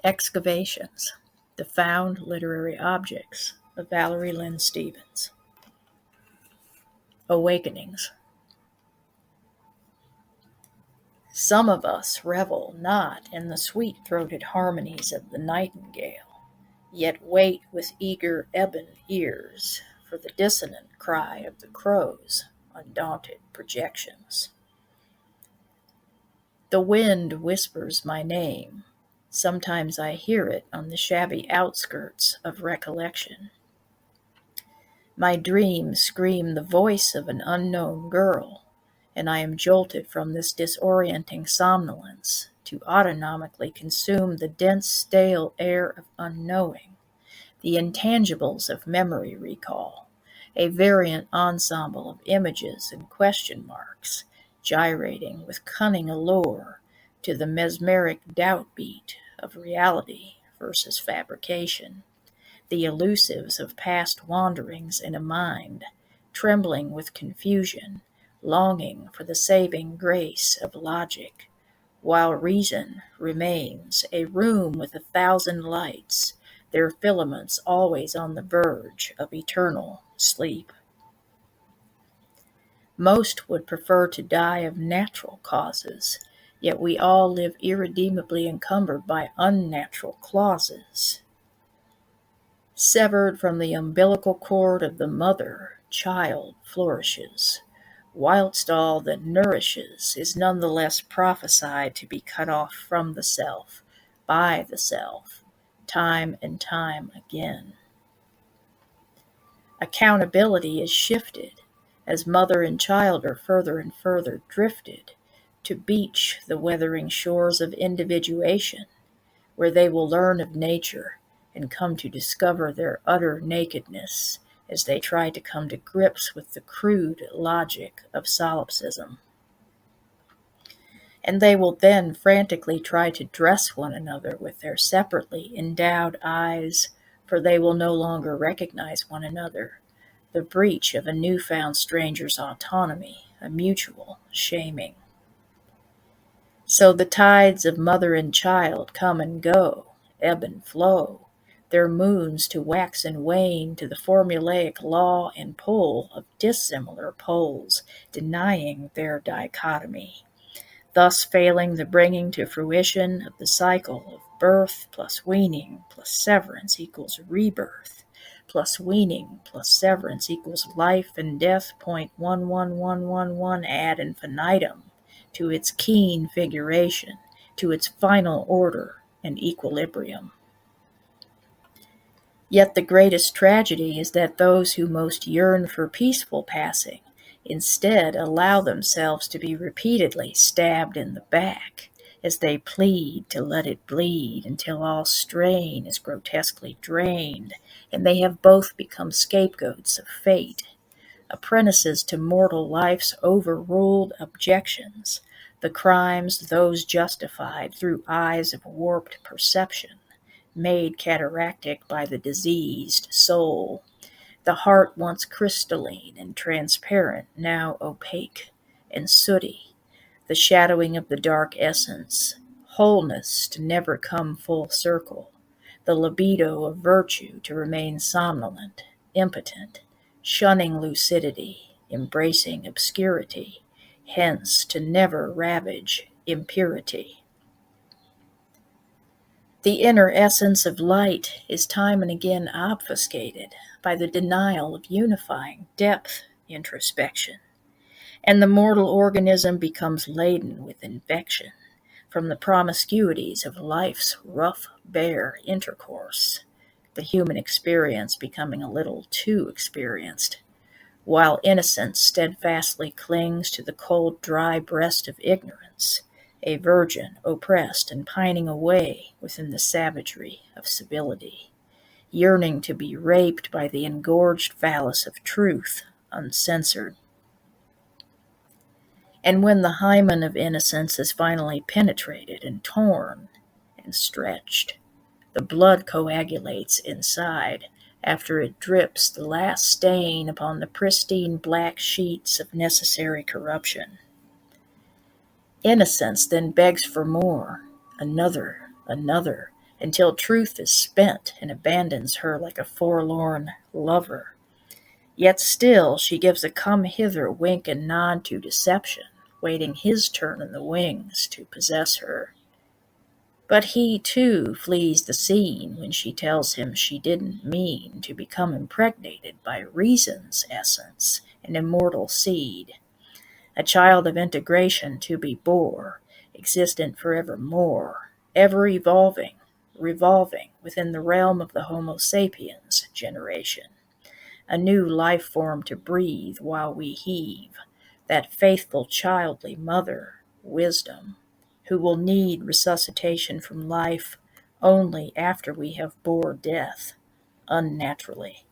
Excavations, the Found Literary Objects of ValerieLynnStephens. Awakenings. Some of us revel not in the sweet-throated harmonies of the nightingale, yet wait with eager ebon ears for the dissonant cry of the crow's undaunted projections. The wind whispers my name. Sometimes I hear it on the shabby outskirts of recollection. My dreams scream the voice of an unknown girl, and I am jolted from this disorienting somnolence to autonomically consume the dense, stale air of unknowing, the intangibles of memory recall, a variant ensemble of images and question marks, gyrating with cunning allure to the mesmeric doubt beat of reality versus fabrication, the elusives of past wanderings in a mind, trembling with confusion, longing for the saving grace of logic, while reason remains a room with 1,000 lights, their filaments always on the verge of eternal sleep. Most would prefer to die of natural causes, yet we all live irredeemably encumbered by unnatural clauses. Severed from the umbilical cord of the mother, child flourishes, whilst all that nourishes is none the less prophesied to be cut off from the self, by the self, time and time again. Accountability is shifted as mother and child are further and further drifted to beach the weathering shores of individuation, where they will learn of nature and come to discover their utter nakedness as they try to come to grips with the crude logic of solipsism. And they will then frantically try to dress one another with their separately endowed eyes, for they will no longer recognize one another, the breach of a newfound stranger's autonomy, a mutual shaming. So the tides of mother and child come and go, ebb and flow, their moons to wax and wane to the formulaic law and pull of dissimilar poles, denying their dichotomy, thus failing the bringing to fruition of the cycle of birth plus weaning plus severance equals rebirth, plus weaning plus severance equals life and death .11111 ad infinitum, to its keen figuration, to its final order and equilibrium. Yet the greatest tragedy is that those who most yearn for peaceful passing instead allow themselves to be repeatedly stabbed in the back as they plead to let it bleed until all strain is grotesquely drained, and they have both become scapegoats of fate, apprentices to mortal life's overruled objections, the crimes those justified through eyes of warped perception, made cataractic by the diseased soul, the heart once crystalline and transparent, now opaque and sooty, the shadowing of the dark essence, wholeness to never come full circle, the libido of virtue to remain somnolent, impotent, shunning lucidity, embracing obscurity, hence to never ravage impurity. The inner essence of light is time and again obfuscated by the denial of unifying depth introspection, and the mortal organism becomes laden with infection from the promiscuities of life's rough, bare intercourse, the human experience becoming a little too experienced, while innocence steadfastly clings to the cold, dry breast of ignorance, a virgin oppressed and pining away within the savagery of civility, yearning to be raped by the engorged phallus of truth, uncensored. And when the hymen of innocence is finally penetrated and torn and stretched, the blood coagulates inside after it drips the last stain upon the pristine black sheets of necessary corruption. Innocence then begs for more, another, until truth is spent and abandons her like a forlorn lover. Yet still she gives a come-hither wink and nod to deception, waiting his turn in the wings to possess her. But he, too, flees the scene when she tells him she didn't mean to become impregnated by reason's essence, an immortal seed, a child of integration to be bore, existent forevermore, ever evolving, revolving within the realm of the Homo sapiens generation, a new life form to breathe while we heave, that faithful childly mother, wisdom, who will need resuscitation from life only after we have bore death unnaturally.